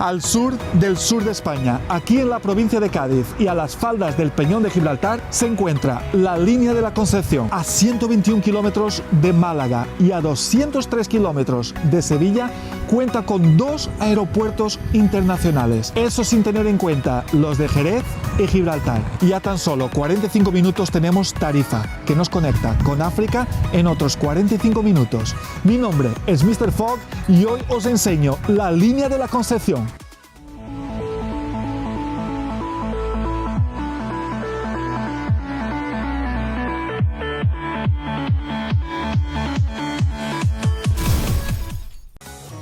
Al sur del sur de España, aquí en la provincia de Cádiz y a las faldas del Peñón de Gibraltar, se encuentra la Línea de la Concepción. A 121 kilómetros de Málaga y a 203 kilómetros de Sevilla, cuenta con 2 aeropuertos internacionales. Eso sin tener en cuenta los de Jerez y Gibraltar. Y a tan solo 45 minutos tenemos Tarifa, que nos conecta con África en otros 45 minutos. Mi nombre es Mr. Fogg y hoy os enseño la Línea de la Concepción.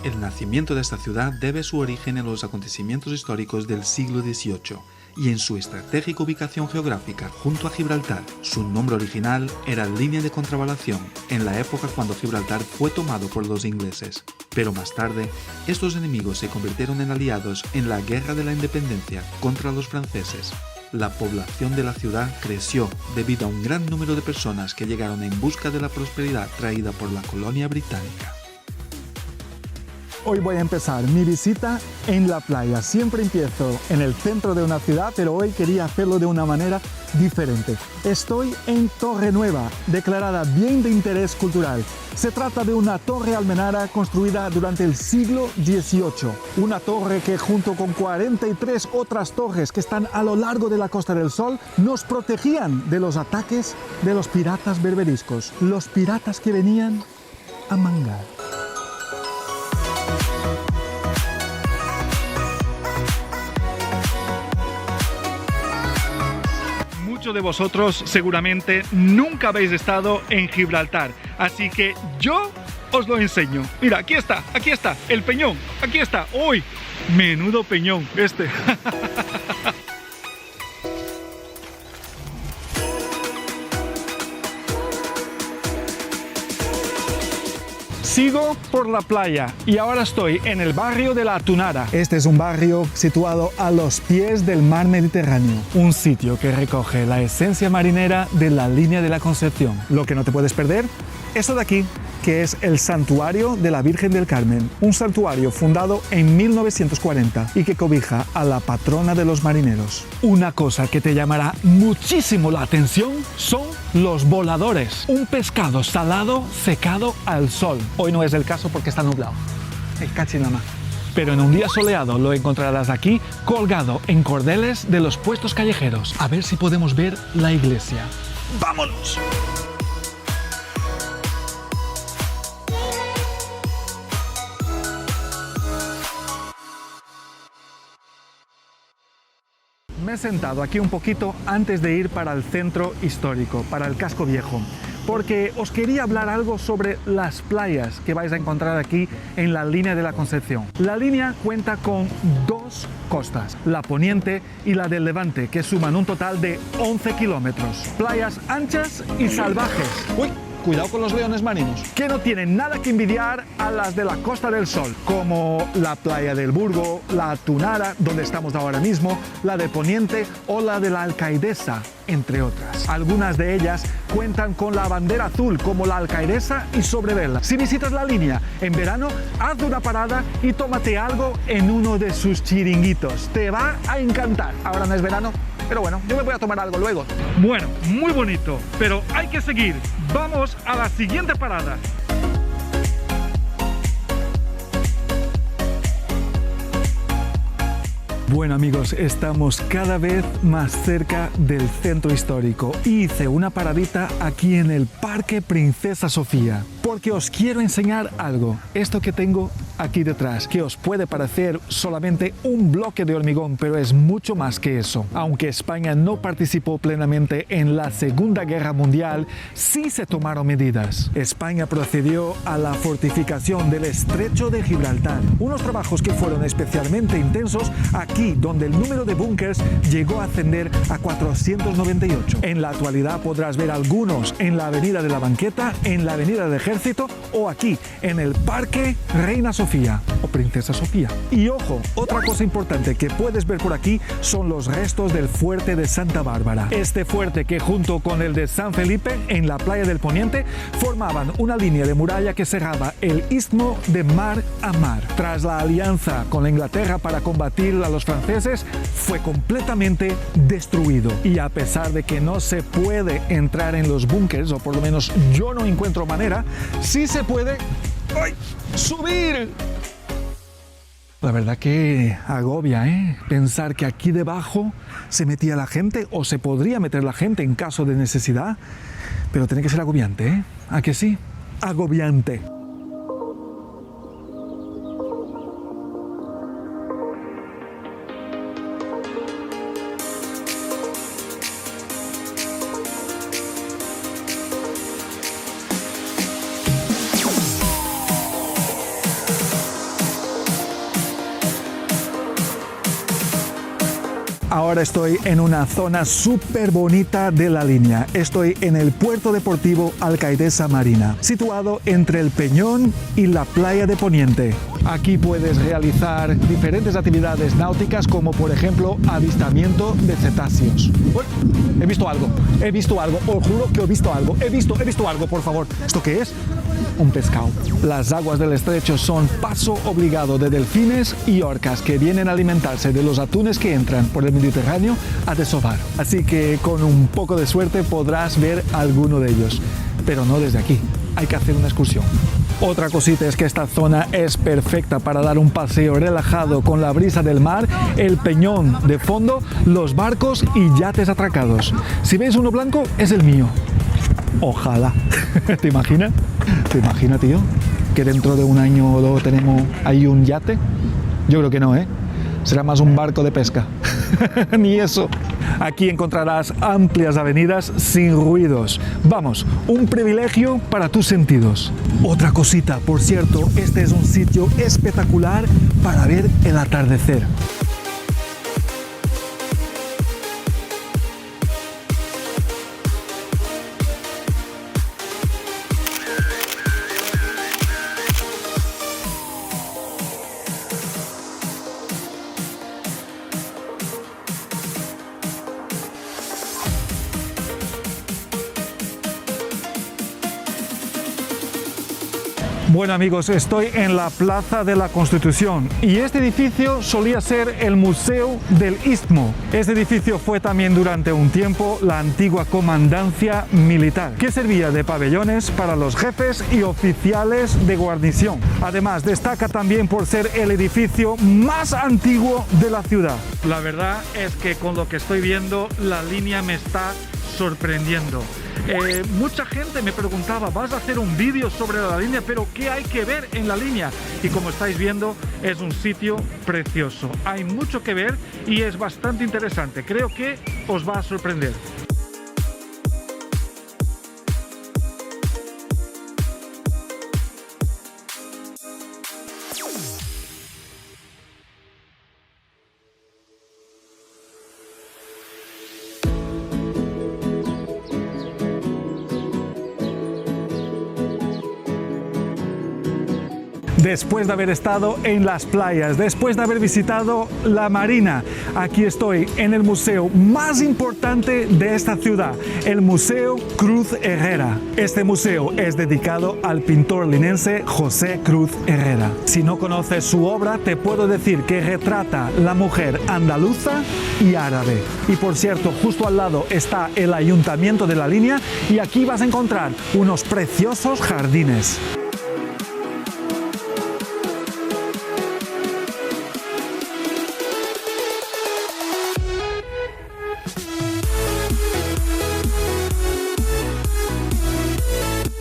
El nacimiento de esta ciudad debe su origen en los acontecimientos históricos del siglo XVIII y en su estratégica ubicación geográfica junto a Gibraltar. Su nombre original era Línea de Contravalación, en la época cuando Gibraltar fue tomado por los ingleses. Pero más tarde, estos enemigos se convirtieron en aliados en la Guerra de la Independencia contra los franceses. La población de la ciudad creció debido a un gran número de personas que llegaron en busca de la prosperidad traída por la colonia británica. Hoy voy a empezar mi visita en la playa. Siempre empiezo en el centro de una ciudad, pero hoy quería hacerlo de una manera diferente. Estoy en Torre Nueva, declarada Bien de Interés Cultural. Se trata de una torre almenara construida durante el siglo XVIII. Una torre que junto con 43 otras torres que están a lo largo de la Costa del Sol nos protegían de los ataques de los piratas berberiscos. Los piratas que venían a mangar. Muchos de vosotros seguramente nunca habéis estado en Gibraltar, así que yo os lo enseño. Mira, aquí está, el peñón, aquí está. ¡Uy! Menudo peñón este. Sigo por la playa y ahora estoy en el barrio de La Tunara. Este es un barrio situado a los pies del mar Mediterráneo. Un sitio que recoge la esencia marinera de la Línea de la Concepción. Lo que no te puedes perder, esto de aquí, que es el Santuario de la Virgen del Carmen. Un santuario fundado en 1940 y que cobija a la patrona de los marineros. Una cosa que te llamará muchísimo la atención son los voladores. Un pescado salado secado al sol. Hoy no es el caso porque está nublado. El cachinama. Pero en un día soleado lo encontrarás aquí colgado en cordeles de los puestos callejeros. A ver si podemos ver la iglesia. ¡Vámonos! Me he sentado aquí un poquito antes de ir para el centro histórico, para el casco viejo, porque os quería hablar algo sobre las playas que vais a encontrar aquí en la Línea de la Concepción. La línea cuenta con 2 costas, la poniente y la del levante, que suman un total de 11 kilómetros. Playas anchas y salvajes. ¡Uy! Cuidado con los leones marinos, que no tienen nada que envidiar a las de la Costa del Sol, como la playa del Burgo, la Tunara, donde estamos ahora mismo, la de Poniente o la de la Alcaidesa, entre otras. Algunas de ellas cuentan con la bandera azul, como la Alcaidesa y Sobrevela. Si visitas la línea en verano, haz una parada y tómate algo en uno de sus chiringuitos. Te va a encantar. Ahora no es verano, pero bueno, yo me voy a tomar algo luego. Bueno, muy bonito, pero hay que seguir. Vamos a la siguiente parada. Bueno amigos, estamos cada vez más cerca del centro histórico. Hice una paradita aquí en el Parque Princesa Sofía, porque os quiero enseñar algo. Esto que tengo aquí detrás, que os puede parecer solamente un bloque de hormigón, pero es mucho más que eso. Aunque España no participó plenamente en la Segunda Guerra Mundial, sí se tomaron medidas. España procedió a la fortificación del Estrecho de Gibraltar, unos trabajos que fueron especialmente intensos aquí, donde el número de búnkers llegó a ascender a 498. En la actualidad podrás ver algunos en la Avenida de la Banqueta, en la Avenida del Ejército o aquí en el Parque Reina Sofía. Sofía o Princesa Sofía. Y ojo, otra cosa importante que puedes ver por aquí son los restos del fuerte de Santa Bárbara. Este fuerte, que junto con el de San Felipe en la playa del Poniente formaban una línea de muralla que cerraba el istmo de mar a mar. Tras la alianza con la Inglaterra para combatir a los franceses, fue completamente destruido. Y a pesar de que no se puede entrar en los búnkers, o por lo menos yo no encuentro manera, sí se puede subir. La verdad que agobia, pensar que aquí debajo se metía la gente, o se podría meter la gente en caso de necesidad, pero tiene que ser agobiante, ¿A que sí? Agobiante. Ahora estoy en una zona súper bonita de la línea. Estoy en el puerto deportivo Alcaidesa Marina, situado entre el Peñón y la playa de Poniente. Aquí puedes realizar diferentes actividades náuticas, como por ejemplo avistamiento de cetáceos. ¡Uy! He visto algo, os juro que he visto algo, por favor. ¿Esto qué es? Un pescado. Las aguas del estrecho son paso obligado de delfines y orcas que vienen a alimentarse de los atunes que entran por el Mediterráneo a desovar. Así que con un poco de suerte podrás ver alguno de ellos, pero no desde aquí. Hay que hacer una excursión. Otra cosita es que esta zona es perfecta para dar un paseo relajado con la brisa del mar, el peñón de fondo, los barcos y yates atracados. Si ves uno blanco, es el mío. Ojalá. ¿Te imaginas? ¿Te imaginas, tío? Que dentro de un año o dos tenemos ahí un yate. Yo creo que no, Será más un barco de pesca. Ni eso. Aquí encontrarás amplias avenidas sin ruidos. Vamos, un privilegio para tus sentidos. Otra cosita, por cierto, este es un sitio espectacular para ver el atardecer. Bueno amigos, estoy en la Plaza de la Constitución y este edificio solía ser el Museo del Istmo. Este edificio fue también durante un tiempo la antigua comandancia militar, que servía de pabellones para los jefes y oficiales de guarnición. Además, destaca también por ser el edificio más antiguo de la ciudad. La verdad es que con lo que estoy viendo, la línea me está sorprendiendo. Mucha gente me preguntaba, ¿vas a hacer un vídeo sobre la línea? Pero ¿qué hay que ver en la línea? Y como estáis viendo, es un sitio precioso. Hay mucho que ver y es bastante interesante. Creo que os va a sorprender. Después de haber estado en las playas, después de haber visitado la marina, aquí estoy en el museo más importante de esta ciudad, el Museo Cruz Herrera. Este museo es dedicado al pintor linense José Cruz Herrera. Si no conoces su obra, te puedo decir que retrata la mujer andaluza y árabe. Y por cierto, justo al lado está el Ayuntamiento de la Línea y aquí vas a encontrar unos preciosos jardines.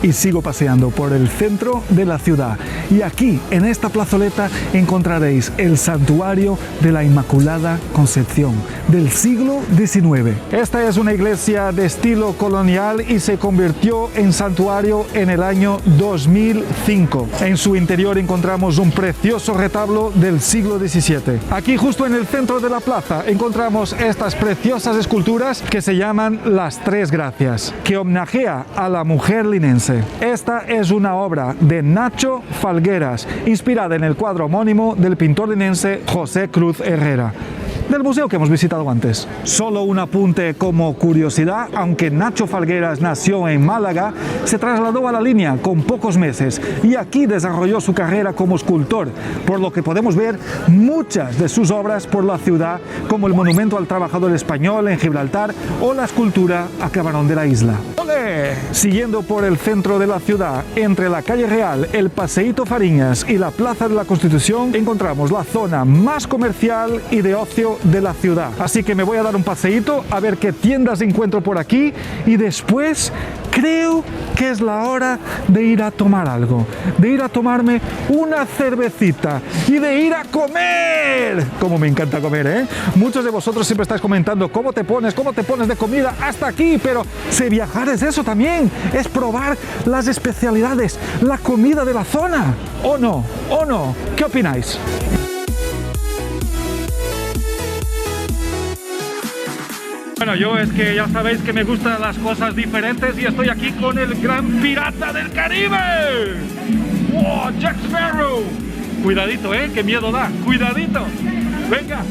Y sigo paseando por el centro de la ciudad. Y aquí, en esta plazoleta, encontraréis el santuario de la Inmaculada Concepción del siglo XIX. Esta es una iglesia de estilo colonial y se convirtió en santuario en el año 2005. En su interior encontramos un precioso retablo del siglo XVII. Aquí, justo en el centro de la plaza, encontramos estas preciosas esculturas que se llaman las Tres Gracias, que homenajea a la mujer linense. Linense. Esta es una obra de Nacho Falgueras, inspirada en el cuadro homónimo del pintor linense José Cruz Herrera, del museo que hemos visitado antes. Solo un apunte como curiosidad: aunque Nacho Falgueras nació en Málaga, se trasladó a la Línea con pocos meses y aquí desarrolló su carrera como escultor, por lo que podemos ver muchas de sus obras por la ciudad, como el Monumento al Trabajador Español en Gibraltar o la escultura a Camarón de la Isla. ¡Olé! Siguiendo por el centro de la ciudad, entre la calle Real, el Paseíto Fariñas y la Plaza de la Constitución, encontramos la zona más comercial y de ocio de la ciudad. Así que me voy a dar un paseíto a ver qué tiendas encuentro por aquí y después creo que es la hora de ir a tomar algo, de ir a tomarme una cervecita y de ir a comer. Como me encanta comer, ¿eh? Muchos de vosotros siempre estáis comentando cómo te pones de comida hasta aquí, pero si viajar es eso también, es probar las especialidades, la comida de la zona. ¿O no? ¿O no? ¿Qué opináis? Bueno, yo es que ya sabéis que me gustan las cosas diferentes y estoy aquí con el gran pirata del Caribe. ¡Wow! ¡Jack Sparrow! Cuidadito, qué miedo da. Cuidadito. Venga,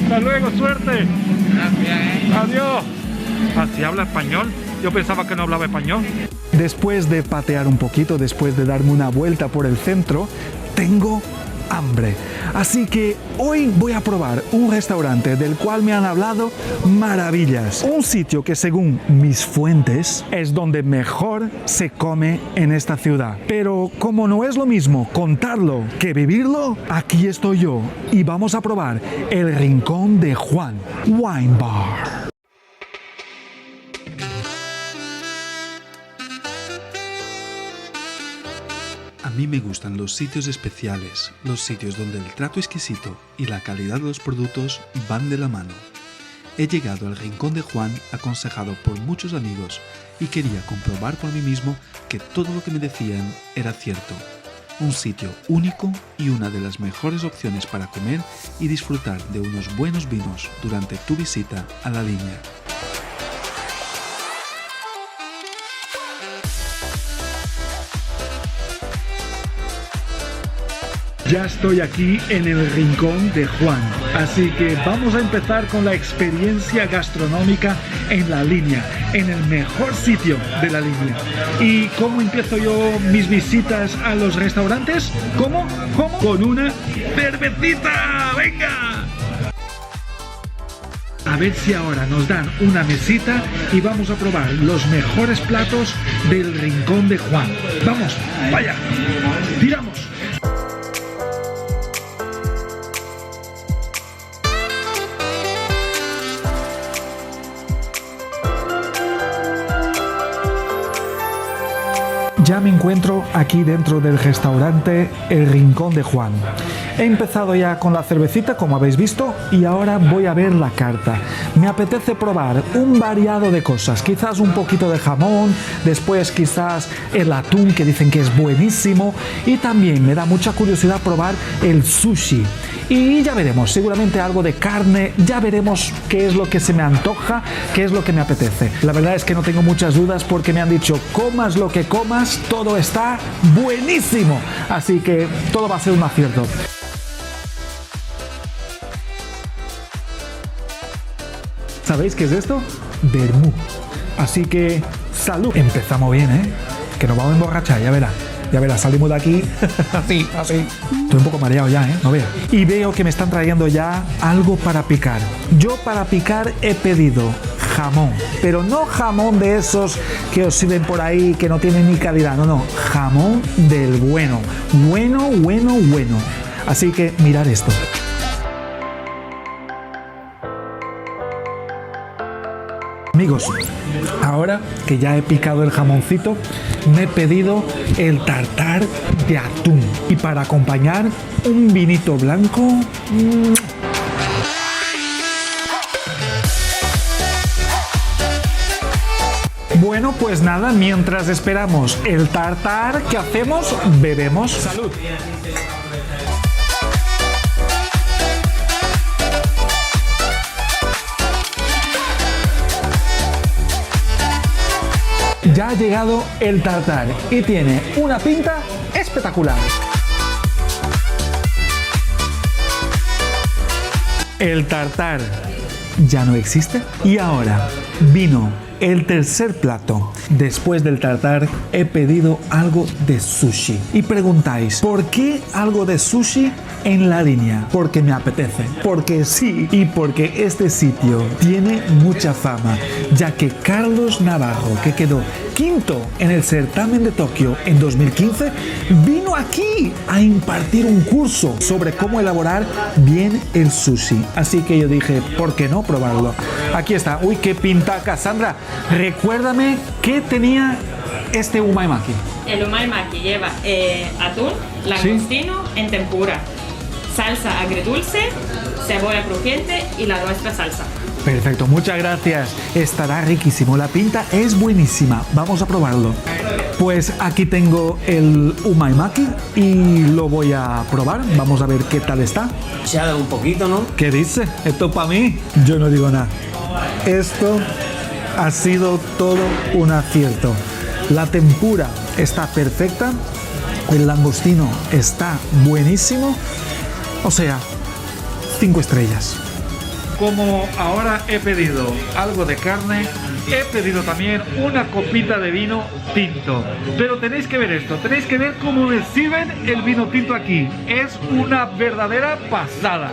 hasta luego, suerte. Gracias. Adiós. ¿Así habla español? Yo pensaba que no hablaba español. Después de patear un poquito, después de darme una vuelta por el centro, tengo hambre. Así que hoy voy a probar un restaurante del cual me han hablado maravillas. Un sitio que, según mis fuentes, es donde mejor se come en esta ciudad. Pero como no es lo mismo contarlo que vivirlo, aquí estoy yo y vamos a probar el Rincón de Juan Wine Bar. A mí me gustan los sitios especiales, los sitios donde el trato exquisito y la calidad de los productos van de la mano. He llegado al Rincón de Juan aconsejado por muchos amigos y quería comprobar por mí mismo que todo lo que me decían era cierto. Un sitio único y una de las mejores opciones para comer y disfrutar de unos buenos vinos durante tu visita a la Línea. Ya estoy aquí en el Rincón de Juan, así que vamos a empezar con la experiencia gastronómica en la Línea, en el mejor sitio de la Línea. ¿Y cómo empiezo yo mis visitas a los restaurantes? ¿Cómo? Con una cervecita. ¡Venga! A ver si ahora nos dan una mesita y vamos a probar los mejores platos del Rincón de Juan. ¡Vamos! ¡Vaya! ¡Tiramos! Ya me encuentro aquí dentro del restaurante El Rincón de Juan. He empezado ya con la cervecita, como habéis visto, y ahora voy a ver la carta. Me apetece probar un variado de cosas, quizás un poquito de jamón, después quizás el atún, que dicen que es buenísimo, y también me da mucha curiosidad probar el sushi. Y ya veremos, seguramente algo de carne, ya veremos qué es lo que se me antoja, qué es lo que me apetece. La verdad es que no tengo muchas dudas porque me han dicho, comas lo que comas, todo está buenísimo. Así que todo va a ser un acierto. ¿Sabéis qué es esto? Vermú. Así que, salud. Empezamos bien, que nos vamos a emborrachar, ya verás. Ya verás, salimos de aquí así. Estoy un poco mareado ya, no veas. Y veo que me están trayendo ya algo para picar. Yo para picar he pedido jamón, pero no jamón de esos que os sirven por ahí que no tienen ni calidad, no, jamón del bueno. Bueno. Así que mirad esto. Amigos, ahora que ya he picado el jamoncito, me he pedido el tartar de atún. Y para acompañar, un vinito blanco. Bueno, pues nada, mientras esperamos el tartar, ¿qué hacemos? Bebemos. ¡Salud! Ya ha llegado el tartar y tiene una pinta espectacular. El tartar ya no existe y ahora vino el tercer plato. Después del tartar he pedido algo de sushi. Y preguntáis, ¿por qué algo de sushi en La Línea? Porque me apetece, porque sí, y porque este sitio tiene mucha fama, ya que Carlos Navarro, que quedó quinto en el certamen de Tokio en 2015, vino aquí a impartir un curso sobre cómo elaborar bien el sushi. Así que yo dije, ¿por qué no probarlo? Aquí está. Uy, qué pintaca. Sandra, recuérdame qué tenía este umaimaki. El umaimaki lleva atún, langostino en tempura, salsa agridulce, cebolla crujiente y la nuestra salsa. Perfecto, muchas gracias. Estará riquísimo, la pinta es buenísima. Vamos a probarlo. Pues aquí tengo el umaimaki y lo voy a probar. Vamos a ver qué tal está. Se ha dado un poquito, ¿no? ¿Qué dice? ¿Esto es para mí? Yo no digo nada. Esto ha sido todo un acierto. La tempura está perfecta, el langostino está buenísimo, o sea, 5 estrellas. Como ahora he pedido algo de carne, he pedido también una copita de vino tinto. Pero tenéis que ver esto, tenéis que ver cómo reciben el vino tinto aquí. Es una verdadera pasada.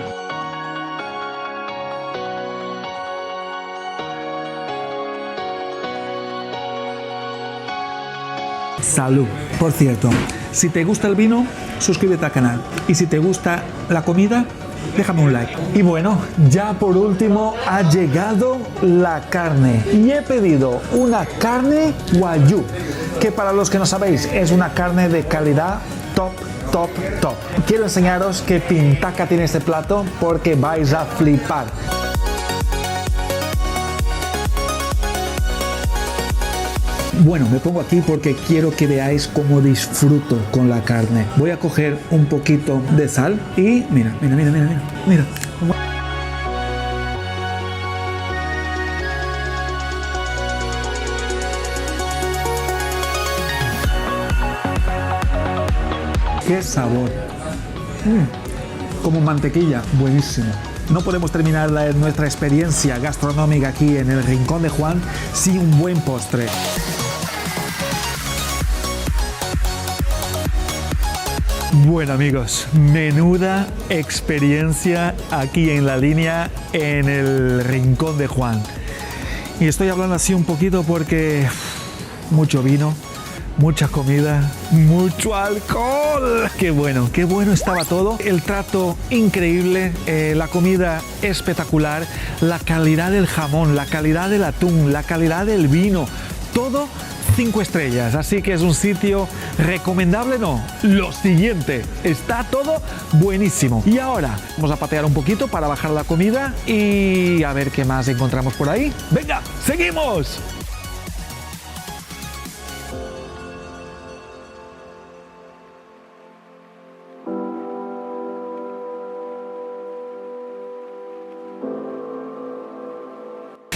Salud. Por cierto, si te gusta el vino, suscríbete al canal. Y si te gusta la comida, déjame un like. Y bueno, ya por último ha llegado la carne. Y he pedido una carne Wagyu, que para los que no sabéis, es una carne de calidad top. Quiero enseñaros qué pintaca tiene este plato porque vais a flipar. Bueno, me pongo aquí porque quiero que veáis cómo disfruto con la carne. Voy a coger un poquito de sal y mira. ¡Qué sabor! Como mantequilla, buenísimo. No podemos terminar nuestra experiencia gastronómica aquí en el Rincón de Juan sin un buen postre. Bueno amigos, menuda experiencia aquí en La Línea en el Rincón de Juan. Y estoy hablando así un poquito porque mucho vino, mucha comida, mucho alcohol. Qué bueno estaba todo. El trato increíble, la comida espectacular, la calidad del jamón, la calidad del atún, la calidad del vino, todo 5 estrellas. Así que es un sitio recomendable, no. Lo siguiente, está todo buenísimo. Y ahora vamos a patear un poquito para bajar la comida y a ver qué más encontramos por ahí. ¡Venga, seguimos!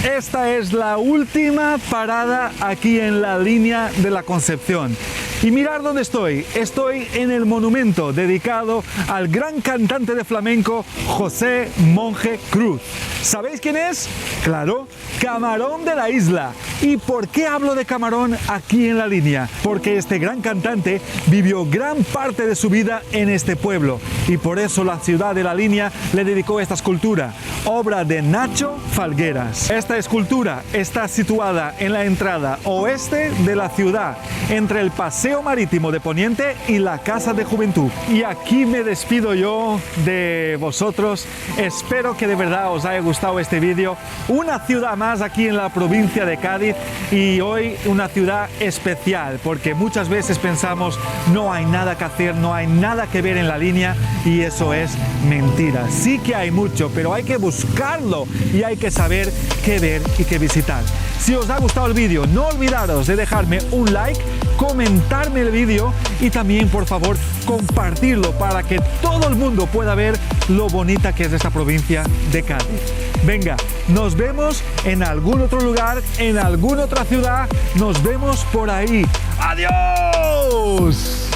Esta es la última parada aquí en La Línea de la Concepción. Y mirad dónde estoy. Estoy en el monumento dedicado al gran cantante de flamenco José Monje Cruz. ¿Sabéis quién es? Claro, Camarón de la Isla. ¿Y por qué hablo de Camarón aquí en La Línea? Porque este gran cantante vivió gran parte de su vida en este pueblo y por eso la ciudad de La Línea le dedicó esta escultura, obra de Nacho Falgueras. Esta escultura está situada en la entrada oeste de la ciudad, entre el Paseo Marítimo de Poniente y la Casa de Juventud. Y aquí me despido yo de vosotros. Espero que de verdad os haya gustado este vídeo. Una ciudad más aquí en la provincia de Cádiz y hoy una ciudad especial porque muchas veces pensamos no hay nada que hacer, no hay nada que ver en La Línea y eso es mentira. Sí que hay mucho, pero hay que buscarlo y hay que saber qué ver y qué visitar. Si os ha gustado el vídeo, no olvidaros de dejarme un like, comentarme el vídeo y también, por favor, compartirlo para que todo el mundo pueda ver lo bonita que es esta provincia de Cádiz. Venga, nos vemos en algún otro lugar, en alguna otra ciudad. Nos vemos por ahí. ¡Adiós!